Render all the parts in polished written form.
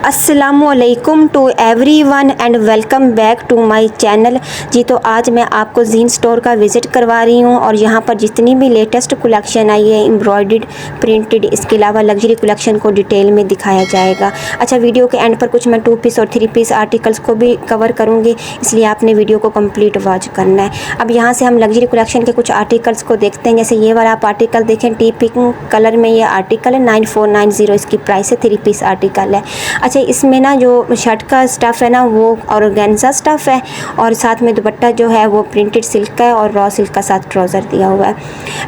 अस्सलामुअलैकुम to everyone and welcome back to my channel. जी तो आज मैं आपको जीन स्टोर का विज़िट करवा रही हूँ और यहाँ पर जितनी भी लेटेस्ट कलेक्शन आई है एम्ब्रॉयडर्ड प्रिंटेड, इसके अलावा लग्जरी कलेक्शन को डिटेल में दिखाया जाएगा। अच्छा, वीडियो के एंड पर कुछ मैं 2 पीस और 3 पीस आर्टिकल्स को भी कवर करूँगी, इसलिए आपने वीडियो को कम्प्लीट वॉच करना है। अब यहाँ से हम लग्जरी कलेक्शन के कुछ आर्टिकल्स को देखते हैं। जैसे ये वाला आप आर्टिकल देखें, टी पिंक कलर में ये आर्टिकल है, 9490 इसकी प्राइस है, 3 पीस आर्टिकल है। अच्छा, इसमें ना जो शर्ट का स्टफ़ है ना वो ऑर्गेन्जा स्टफ़ है और साथ में दुपट्टा जो है वो प्रिंटेड सिल्क का है और रॉ सिल्क का साथ ट्राउज़र दिया हुआ है।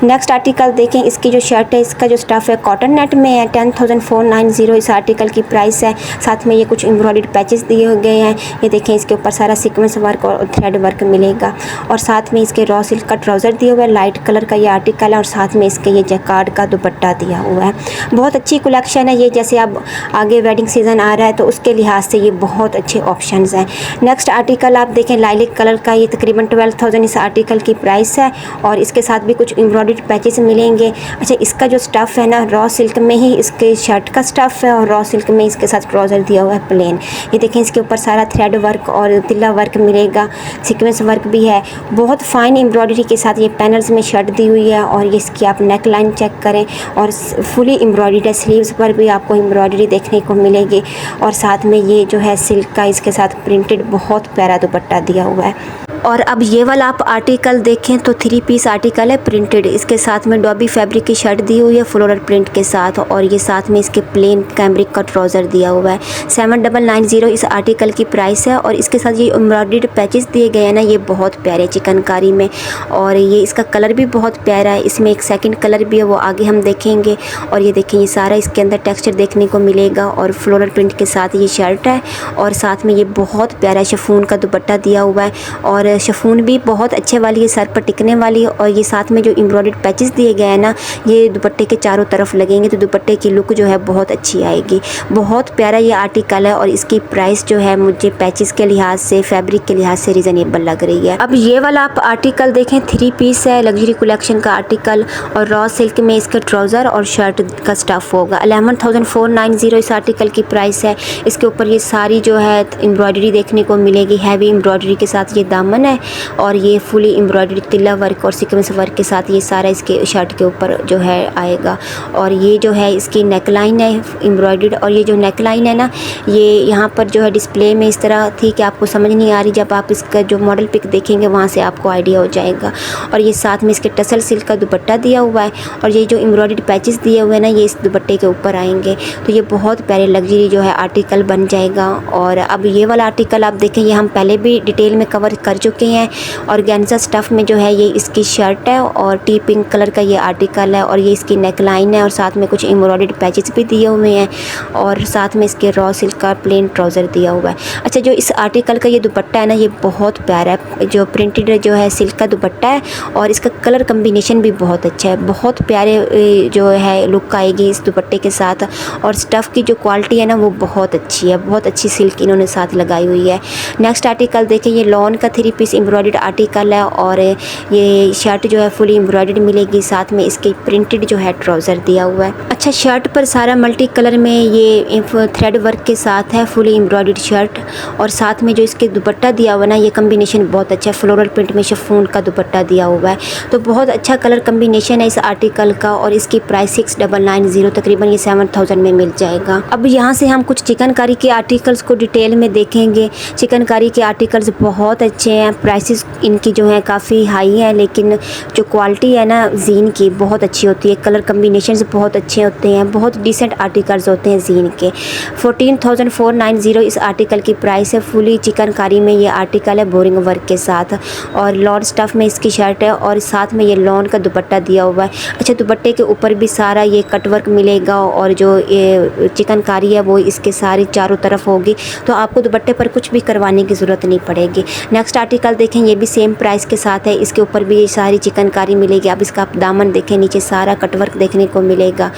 नेक्स्ट आर्टिकल देखें, इसकी जो शर्ट है इसका जो स्टफ़ है कॉटन नेट में है, 10,490 इस आर्टिकल की प्राइस है। साथ में ये कुछ एम्ब्रॉयडर्ड पैचेस दिए गए हैं। ये देखें, इसके ऊपर सारा सीक्वेंस वर्क और थ्रेड वर्क मिलेगा और साथ में इसके रॉ सिल्क का ट्राउज़र दिया हुआ है, लाइट कलर का ये आर्टिकल है और साथ में इसके ये जैकार्ड का दुपट्टा दिया हुआ है। बहुत अच्छी कलेक्शन है ये। जैसे अब आगे वेडिंग सीज़न आ रहा है तो उसके लिहाज से ये बहुत अच्छे ऑप्शंस हैं। नेक्स्ट आर्टिकल आप देखें, लाइलिक कलर का, ये तकरीबन 12,000 इस आर्टिकल की प्राइस है और इसके साथ भी कुछ एम्ब्रॉयडर्ड पैचेस मिलेंगे। अच्छा, इसका जो स्टफ़ है ना रॉ सिल्क में ही इसके शर्ट का स्टफ़ है और रॉ सिल्क में इसके साथ ट्राउज़र दिया हुआ है प्लेन। ये देखें, इसके ऊपर सारा थ्रेड वर्क और तिल्ला वर्क मिलेगा, सीक्वेंस वर्क भी है। बहुत फाइन एम्ब्रॉयडरी के साथ ये पैनल्स में शर्ट दी हुई है और ये इसकी आप नेक लाइन चेक करें और फुली एम्ब्रॉयडर्ड है। स्लीव्स पर भी आपको एम्ब्रॉयडरी देखने को मिलेगी और साथ में ये जो है सिल्क का इसके साथ प्रिंटेड बहुत प्यारा दुपट्टा दिया हुआ है। और अब ये वाला आप आर्टिकल देखें तो 3 पीस आर्टिकल है प्रिंटेड, इसके साथ में डॉबी फैब्रिक की शर्ट दी हुई है फ्लोरल प्रिंट के साथ और ये साथ में इसके प्लेन कैमरिक का ट्राउज़र दिया हुआ है। 7,990 इस आर्टिकल की प्राइस है और इसके साथ ये एम्ब्रॉयडर्ड पैचेस दिए गए हैं ना, ये बहुत प्यारे चिकनकारी में और ये इसका कलर भी बहुत प्यारा है। इसमें एक सेकंड कलर भी है, वो आगे हम देखेंगे। और ये देखें, ये सारा इसके अंदर टेक्सचर देखने को मिलेगा और फ्लोरल प्रिंट के साथ ये शर्ट है और साथ में ये बहुत प्यारा शिफॉन का दुपट्टा दिया हुआ है और शिफॉन भी बहुत अच्छे वाली है, सर पर टिकने वाली है। और ये साथ में जो एम्ब्रॉयडर्ड पैचेस दिए गए हैं ना, ये दुपट्टे के चारों तरफ लगेंगे तो दुपट्टे की लुक जो है बहुत अच्छी आएगी। बहुत प्यारा ये आर्टिकल है और इसकी प्राइस जो है मुझे पैचेस के लिहाज से, फैब्रिक के लिहाज से रीज़नेबल लग रही है। अब ये वाला आप आर्टिकल देखें, 3 पीस है, लग्जरी कलेक्शन का आर्टिकल और रॉ सिल्क में इसका ट्राउज़र और शर्ट का स्टफ़ होगा। 11,490 इस आर्टिकल की प्राइस है। इसके ऊपर ये सारी जो है एम्ब्रॉयडरी देखने को मिलेगी, हैवी एम्ब्रॉयडरी के साथ ये दामन है और ये फुली एम्ब्रॉयडरी तिल्ला वर्क और सीक्वेंस वर्क के साथ ये सारा इसके शर्ट के ऊपर जो है आएगा। और ये जो है इसकी नेक लाइन है एम्ब्रॉयडर्ड और ये जो नेक लाइन है ना, ये यहाँ पर जो है डिस्प्ले में इस तरह थी कि आपको समझ नहीं आ रही, जब आप इसका जो मॉडल पिक देखेंगे वहाँ से आपको आइडिया हो जाएगा। और ये साथ में इसके टसल सिल्क का दुपट्टा दिया हुआ है और ये जो एम्ब्रॉयडर्ड पैचेस दिए हुए हैं ना, ये इस दुपट्टे के ऊपर आएंगे तो ये बहुत प्यारे लग्जरी जो है आर्टिकल बन जाएगा। और अब ये वाला आर्टिकल आप देखें, ये हम पहले भी डिटेल में कवर कर चुके हैं। ऑर्गेन्जा स्टफ़ में जो है ये इसकी शर्ट है और टी पिंक कलर का ये आर्टिकल है और ये इसकी नेक लाइन है और साथ में कुछ एम्ब्रॉयडर्ड पैचेस भी दिए हुए हैं और साथ में इसके रॉ सिल्क का प्लेन ट्राउज़र दिया हुआ है। अच्छा, जो इस आर्टिकल का ये दुपट्टा है ना, ये बहुत प्यारा है, जो प्रिंटेड जो है सिल्क का दुपट्टा है और इसका कलर कम्बिनेशन भी बहुत अच्छा है। बहुत प्यारे जो है लुक आएगी इस दुपट्टे के साथ और स्टफ़ की जो क्वालिटी है ना वो बहुत अच्छी है, बहुत अच्छी सिल्क इन्होंने साथ लगाई हुई है। नेक्स्ट आर्टिकल देखें, ये लॉन का 3 पीस एम्ब्रॉयडर्ड आर्टिकल है और ये शर्ट जो है फुली एम्ब्रॉयडर्ड मिलेगी, साथ में इसके प्रिंटेड जो है ट्राउज़र दिया हुआ है। अच्छा, शर्ट पर सारा मल्टी कलर में ये थ्रेड वर्क के साथ है फुली एम्ब्रॉयडर्ड शर्ट और साथ में जो इसके दुपट्टा दिया हुआ है ना, ये कम्बिनेशन बहुत अच्छा है, फ्लोरल प्रिंट में शिफॉन का दुपट्टा दिया हुआ है तो बहुत अच्छा कलर कम्बिनेशन है इस आर्टिकल का और इसकी प्राइस 6,990, तकरीबन ये 7,000 में मिल जाएगा। अब यहाँ से हम कुछ चिकनकारी के आर्टिकल्स को डिटेल में देखेंगे। चिकनकारी के आर्टिकल्स बहुत अच्छे हैं, प्राइसेस इनकी जो है काफ़ी हाई है, लेकिन जो क्वालिटी है ना जीन की बहुत अच्छी होती है, कलर कम्बिनेशंस बहुत अच्छे होते हैं, बहुत डिसेंट आर्टिकल्स होते हैं जीन के। 14,490 इस आर्टिकल की प्राइस है। फुली चिकनकारी में ये आर्टिकल है बोरिंग वर्क के साथ और लॉन स्टफ़ में इसकी शर्ट है और साथ में ये लॉन का दुपट्टा दिया हुआ है। अच्छा, दुपट्टे के ऊपर भी सारा ये कट वर्क मिलेगा और जो ये चिकनकारी है वो इसके सारे चारों तरफ होगी तो आपको दुपट्टे पर कुछ भी करवाने की ज़रूरत नहीं पड़ेगी। नेक्स्ट आर्टिकल देखें, ये भी सेम प्राइस के साथ है, इसके ऊपर भी ये सारी चिकनकारी मिलेगी। अब इसका आप दामन देखें, नीचे सारा कटवर्क देखने को मिलेगा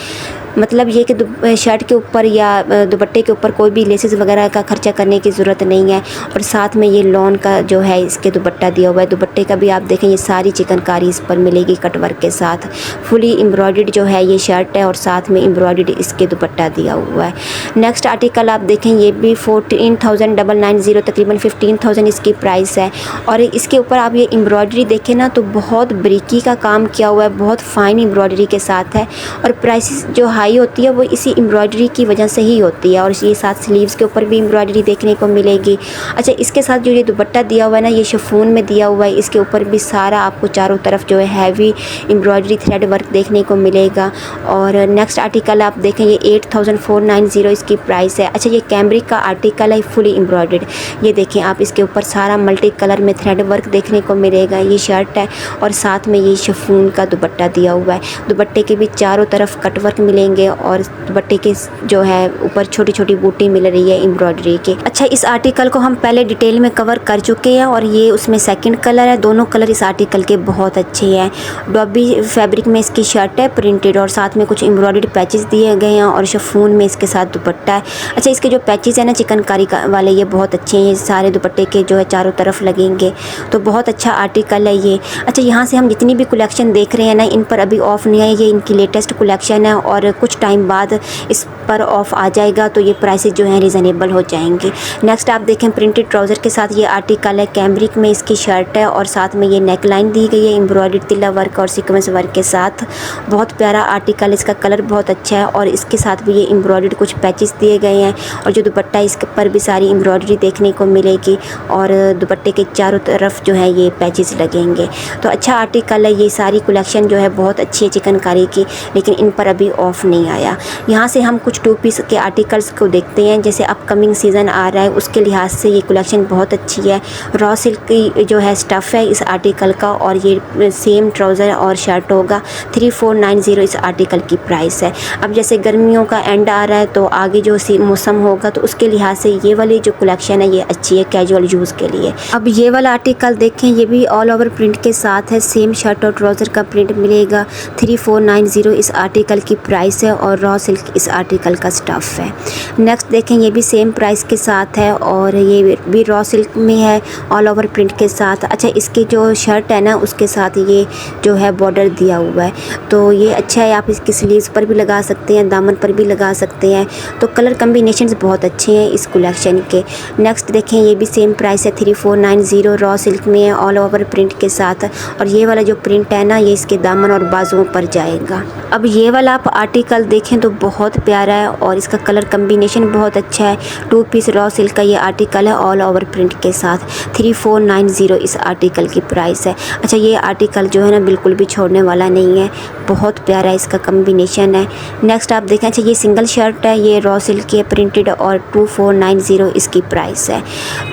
मतलब ये कि शर्ट के ऊपर या दुपट्टे के ऊपर कोई भी लेसेस वगैरह का खर्चा करने की ज़रूरत नहीं है। और साथ में ये लॉन का जो है इसके दुपट्टा दिया हुआ है। दुपट्टे का भी आप देखें ये सारी चिकनकारी इस पर मिलेगी कट वर्क के साथ। फुली एम्ब्रॉयडर्ड जो है ये शर्ट है और साथ में एम्ब्रॉयडर्ड इसके दुपट्टा दिया हुआ है। नेक्स्ट आर्टिकल आप देखें ये भी 14,990 तकरीबन 15,000 इसकी प्राइस है। और इसके ऊपर आप ये एम्ब्रॉयडरी देखें ना तो बहुत बारीकी का काम किया हुआ है, बहुत फ़ाइन एम्ब्रॉयडरी के साथ है। और प्राइस जो हाई होती है वो इसी एम्ब्रॉयडरी की वजह से ही होती है। और ये साथ स्लीव्स के ऊपर भी एम्ब्रॉयडरी देखने को मिलेगी। अच्छा, इसके साथ जो ये दुपट्टा दिया हुआ है ना ये शिफॉन में दिया हुआ है। इसके ऊपर भी सारा आपको चारों तरफ जो है हैवी एम्ब्रॉयडरी थ्रेड वर्क देखने को मिलेगा। और नेक्स्ट आर्टिकल आप देखें ये 8,490 इसकी प्राइस है। अच्छा, ये कैमरिक का आर्टिकल है फुली एम्ब्रॉयडर्ड। ये देखें आप इसके ऊपर सारा मल्टी कलर में थ्रेड वर्क देखने को मिलेगा। ये शर्ट है और साथ में ये शिफॉन का दुपट्टा दिया हुआ है। दुपट्टे के भी चारों तरफ कट वर्क मिलेंगे और दुपट्टे के जो है ऊपर छोटी छोटी बूटी मिल रही है एम्ब्रॉयडरी के। अच्छा, इस आर्टिकल को हम पहले डिटेल में कवर कर चुके हैं और ये उसमें सेकंड कलर है। दोनों कलर इस आर्टिकल के बहुत अच्छे हैं। डॉबी फैब्रिक में इसकी शर्ट है प्रिंटेड और साथ में कुछ एम्ब्रॉयडर्ड पैचेस दिए गए हैं और शिफॉन में इसके साथ दुपट्टा है। अच्छा, इसके जो पैचेस हैं ना चिकनकारी वाले ये बहुत अच्छे हैं। ये सारे दुपट्टे के जो है चारों तरफ लगेंगे तो बहुत अच्छा आर्टिकल है ये। अच्छा, यहाँ से हम जितनी भी कलेक्शन देख रहे हैं ना इन पर अभी ऑफ़ नहीं है। ये इनकी लेटेस्ट कलेक्शन है और कुछ टाइम बाद इस पर ऑफ़ आ जाएगा तो ये प्राइसेस जो हैं रिजनेबल हो जाएंगे। नेक्स्ट आप देखें प्रिंटेड ट्राउज़र के साथ ये आर्टिकल है। कैमरिक में इसकी शर्ट है और साथ में ये नेक लाइन दी गई है एम्ब्रॉयडर्ड तिल्ला वर्क और सीक्वेंस वर्क के साथ। बहुत प्यारा आर्टिकल, इसका कलर बहुत अच्छा है और इसके साथ भी ये एम्ब्रॉयडर्ड कुछ पैचेस दिए गए हैं। और जो दुपट्टा इसके पर भी सारी एम्ब्रॉयडरी देखने को मिलेगी और दुपट्टे के चारों तरफ जो है ये पैचेस लगेंगे। तो अच्छा आर्टिकल है। ये सारी कलेक्शन जो है बहुत अच्छी है चिकनकारी की, लेकिन इन पर अभी ऑफ़ नहीं आया। यहाँ से हम कुछ 2 पीस के आर्टिकल्स को देखते हैं। जैसे अपकमिंग सीज़न आ रहा है उसके लिहाज से ये कलेक्शन बहुत अच्छी है। रॉ सिल्क की जो है स्टफ़ है इस आर्टिकल का और ये सेम ट्राउज़र और शर्ट होगा। 3490 इस आर्टिकल की प्राइस है। अब जैसे गर्मियों का एंड आ रहा है तो आगे जो मौसम होगा तो उसके लिहाज से ये वाली जो कलेक्शन है ये अच्छी है कैजुअल यूज़ के लिए। अब ये वाला आर्टिकल देखें, ये भी ऑल ओवर प्रिंट के साथ है। सेम शर्ट और ट्राउज़र का प्रिंट मिलेगा। 3490 इस आर्टिकल की प्राइस है और रॉ सिल्क इस आर्टिकल का स्टफ़ है। नेक्स्ट देखें, ये भी सेम प्राइस के साथ है और ये भी रॉ सिल्क में है ऑल ओवर प्रिंट के साथ। अच्छा, इसकी जो शर्ट है ना उसके साथ ये जो है बॉर्डर दिया हुआ है तो ये अच्छा है। आप इसकी स्लीव्स पर भी लगा सकते हैं, दामन पर भी लगा सकते हैं। तो कलर कम्बिनेशंस बहुत अच्छे हैं इस कलेक्शन के। नेक्स्ट देखें, ये भी सेम प्राइस है 3490 रॉ सिल्क में है ऑल ओवर प्रिंट के साथ। और ये वाला जो प्रिंट है ना ये इसके दामन और बाजुओं पर जाएगा। अब ये वाला आप आर्टिकल देखें तो बहुत प्यारा है और इसका कलर कम्बिनेशन बहुत अच्छा है। 2 पीस रॉ सिल्क का ये आर्टिकल है ऑल ओवर प्रिंट के साथ। 3490 इस आर्टिकल की प्राइस है। अच्छा, ये आर्टिकल जो है ना बिल्कुल भी छोड़ने वाला नहीं है, बहुत प्यारा इसका कम्बिनेशन है। नेक्स्ट आप देखें, अच्छा ये सिंगल शर्ट है, ये रॉ सिल्क की प्रिंटेड और 2490 इसकी प्राइस है।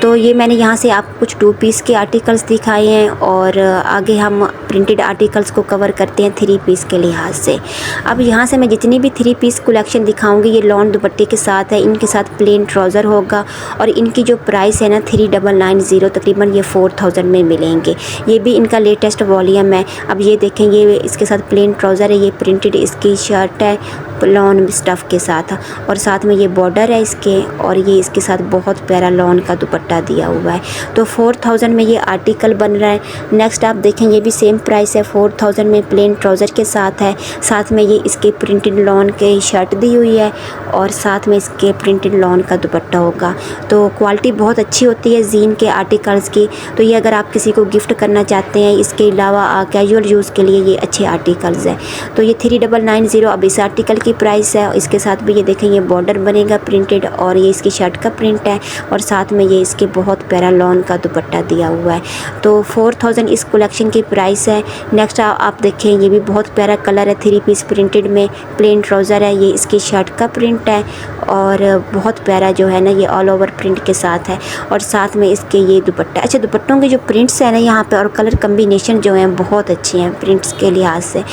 तो ये मैंने यहाँ से आपको कुछ 2 पीस के आर्टिकल्स दिखाए हैं और आगे हम प्रिंटेड आर्टिकल्स को कवर करते हैं 3 पीस के लिहाज से। अब यहाँ से मैं जितनी भी 3 पीस कलेक्शन दिखाऊंगी ये लॉन दुपट्टे के साथ है। इनके साथ प्लेन ट्राउज़र होगा और इनकी जो प्राइस है ना 3990 तकरीबन ये 4000 में मिलेंगे। ये भी इनका लेटेस्ट वॉल्यूम है। अब ये देखें, ये इसके साथ प्लेन ट्राउज़र है, ये प्रिंटेड इसकी शर्ट है लॉन स्टफ़ के साथ और साथ में ये बॉर्डर है इसके और ये इसके साथ बहुत प्यारा लॉन का दुपट्टा दिया हुआ है। तो 4000 में ये आर्टिकल बन रहा है। नेक्स्ट आप देखें, ये भी सेम प्राइस है 4000 में प्लेन ट्राउज़र के साथ है। साथ में ये इसके प्रिंटेड लॉन के शर्ट दी हुई है और साथ में इसके प्रिंटेड लॉन का दुपट्टा होगा। तो क्वालिटी बहुत अच्छी होती है जीन के आर्टिकल्स की। तो ये अगर आप किसी को गिफ्ट करना चाहते हैं, इसके अलावा कैजुअल यूज़ के लिए ये अच्छे आर्टिकल्स हैं। तो ये 3990 अब इस आर्टिकल की प्राइस है। इसके साथ भी ये देखें, ये बॉर्डर बनेगा प्रिंटेड और ये इसकी शर्ट का प्रिंट है और साथ में ये इसके बहुत प्यारा लॉन का दुपट्टा दिया हुआ है। तो 4000 इस कलेक्शन की प्राइस है। नेक्स्ट आप देखें, ये भी बहुत प्यारा कलर है, 3 पीस प्रिंटेड में प्लेन ट्राउज़र है, ये इसकी शर्ट का प्रिंट है और बहुत प्यारा जो है ना ये ऑल ओवर प्रिंट के साथ है और साथ में इसके ये दुपट्टा। अच्छा, दुपट्टों के जो प्रिंट्स हैं ना यहाँ पे और कलर कम्बिनेशन जो हैं बहुत अच्छे हैं प्रिंट्स के लिहाज से।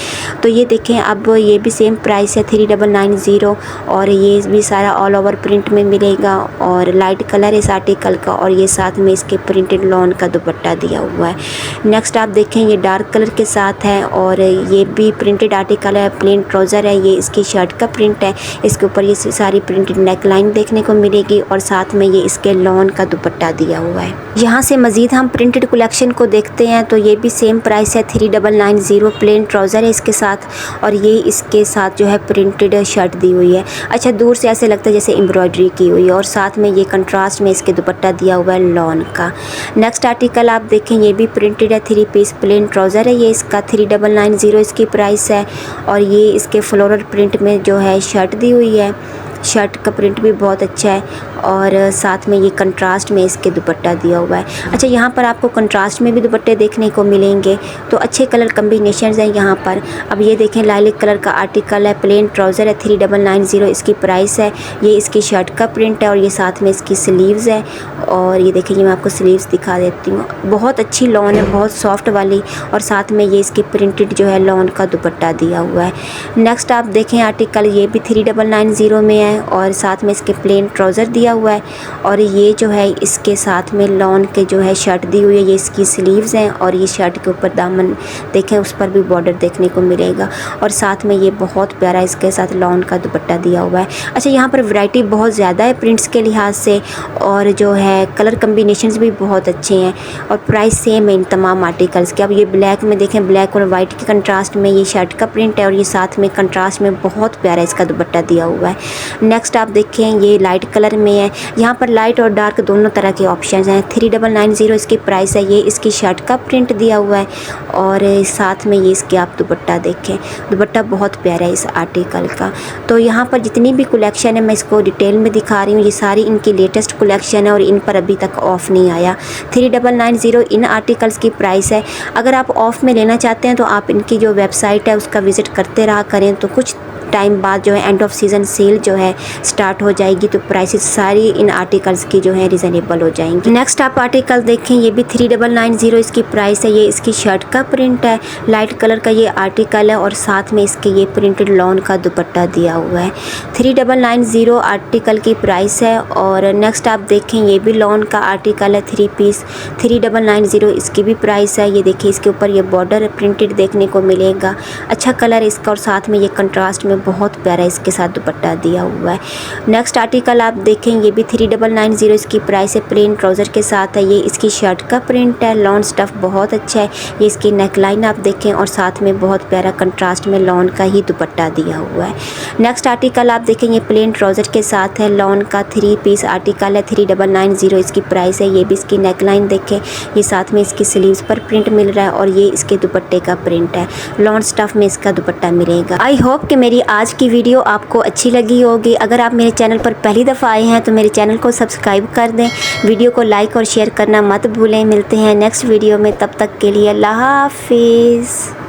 तो ये देखें, अब ये भी सेम प्राइस है 3990 और ये भी सारा ऑल ओवर प्रिंट में मिलेगा और लाइट कलर इस आर्टिकल का और ये साथ में इसके प्रिंटेड लॉन का दुपट्टा दिया हुआ है। नेक्स्ट आप देखें ये डार्क कलर के साथ है और ये भी प्रिंटेड आर्टिकल है, प्लेन ट्राउज़र है, ये इसकी शर्ट का प्रिंट है। इसके ऊपर ये सारी प्रिंटेड नेक लाइन देखने को मिलेगी और साथ में ये इसके लॉन का दुपट्टा दिया हुआ है। यहाँ से मज़ीद हम प्रिंटेड कलेक्शन को देखते हैं तो ये भी सेम प्राइस है 3990, प्लेन ट्राउज़र है इसके साथ और ये इसके साथ जो है प्रिंटेड शर्ट दी हुई है। अच्छा दूर से ऐसे लगता है जैसे एम्ब्रॉयडरी की हुई है और साथ में ये कंट्रास्ट में इसके दुपट्टा दिया हुआ है लॉन का। नेक्स्ट आर्टिकल आप देखें ये भी प्रिंटेड है, 3 पीस प्लेन ट्राउज़र है, ये इसका 3990 इसकी प्राइस है और ये इसके फ्लोरल प्रिंट में जो है शर्ट दी हुई है। शर्ट का प्रिंट भी बहुत अच्छा है और साथ में ये कंट्रास्ट में इसके दुपट्टा दिया हुआ है। अच्छा यहाँ पर आपको कंट्रास्ट में भी दुपट्टे देखने को मिलेंगे तो अच्छे कलर कम्बिनेशंस हैं यहाँ पर। अब ये देखें लाइलिक कलर का आर्टिकल है, प्लेन ट्राउज़र है, 3990 इसकी प्राइस है। ये इसकी शर्ट का प्रिंट है और ये साथ में इसकी स्लीव्स है और ये देखिए मैं आपको स्लीव्स दिखा देती हूँ। बहुत अच्छी लॉन है, बहुत सॉफ्ट वाली और साथ में ये इसकी प्रिंटेड जो है लॉन का दुपट्टा दिया हुआ है। नेक्स्ट आप देखें आर्टिकल ये भी 3990 में है और साथ में इसके प्लेन ट्राउज़र दिया हुआ है और ये जो है इसके साथ में लॉन के जो है शर्ट दी हुई है, ये इसकी स्लीव्स हैं और ये शर्ट के ऊपर दामन देखें उस पर भी बॉर्डर देखने को मिलेगा और साथ में ये बहुत प्यारा इसके साथ लॉन का दुपट्टा दिया हुआ है। अच्छा यहाँ पर वैरायटी बहुत ज़्यादा है प्रिंट्स के लिहाज से और जो है कलर कम्बिनेशंस भी बहुत अच्छे हैं और प्राइस सेम है इन तमाम आर्टिकल्स के। अब ये ब्लैक में देखें, ब्लैक और वाइट के कंट्रास्ट में ये शर्ट का प्रिंट है और ये साथ में कंट्रास्ट में बहुत प्यारा इसका दुपट्टा दिया हुआ है। नेक्स्ट आप देखें ये लाइट कलर में है, यहाँ पर लाइट और डार्क दोनों तरह के ऑप्शंस हैं। 3990 इसकी प्राइस है, ये इसकी शर्ट का प्रिंट दिया हुआ है और साथ में ये इसके आप दुपट्टा देखें, दुपट्टा बहुत प्यारा है इस आर्टिकल का। तो यहाँ पर जितनी भी कलेक्शन है मैं इसको डिटेल में दिखा रही हूँ, ये सारी इनकी लेटेस्ट कलेक्शन है और इन पर अभी तक ऑफ़ नहीं आया। 3990 इन आर्टिकल्स की प्राइस है। अगर आप ऑफ़ में लेना चाहते हैं तो आप इनकी जो वेबसाइट है उसका विज़िट करते रहा करें, तो कुछ टाइम बाद जो है एंड ऑफ सीज़न सेल जो है स्टार्ट हो जाएगी तो प्राइसेस सारी इन आर्टिकल्स की जो है रिजनेबल हो जाएंगी। नेक्स्ट आप आर्टिकल देखें ये भी 3990 इसकी प्राइस है, ये इसकी शर्ट का प्रिंट है, लाइट कलर का ये आर्टिकल है और साथ में इसके ये प्रिंटेड लॉन का दुपट्टा दिया हुआ है। 3990 आर्टिकल की प्राइस है और नेक्स्ट आप देखें ये भी लॉन का आर्टिकल है, 3 पीस 3990 इसकी भी प्राइस है। ये देखिए इसके ऊपर ये बॉर्डर प्रिंटेड देखने को मिलेगा, अच्छा कलर इसका और साथ में ये कंट्रास्ट में बहुत प्यारा इसके साथ दुपट्टा दिया हुआ है। नेक्स्ट आर्टिकल आप देखें ये भी 3990 इसकी प्राइस है, प्लेन ट्राउज़र के साथ है, ये इसकी शर्ट का प्रिंट है, लॉन स्टफ़ बहुत अच्छा है, ये इसकी नेक लाइन आप देखें और साथ में बहुत प्यारा कंट्रास्ट में लॉन का ही दुपट्टा दिया हुआ है। नेक्स्ट आर्टिकल आप देखें ये प्लेन ट्राउज़र के साथ है, लॉन का 3 पीस आर्टिकल है, 3990 इसकी प्राइस है। ये भी इसकी नेक लाइन देखें, ये साथ में इसकी स्लीव्स पर प्रिंट मिल रहा है और ये इसके दुपट्टे का प्रिंट है, लॉन स्टफ़ में इसका दुपट्टा मिलेगा। आई होप कि मेरी आज की वीडियो आपको अच्छी लगी होगी। अगर आप मेरे चैनल पर पहली दफ़ा आए हैं तो मेरे चैनल को सब्सक्राइब कर दें, वीडियो को लाइक और शेयर करना मत भूलें। मिलते हैं नेक्स्ट वीडियो में, तब तक के लिए अल्लाह हाफिज़।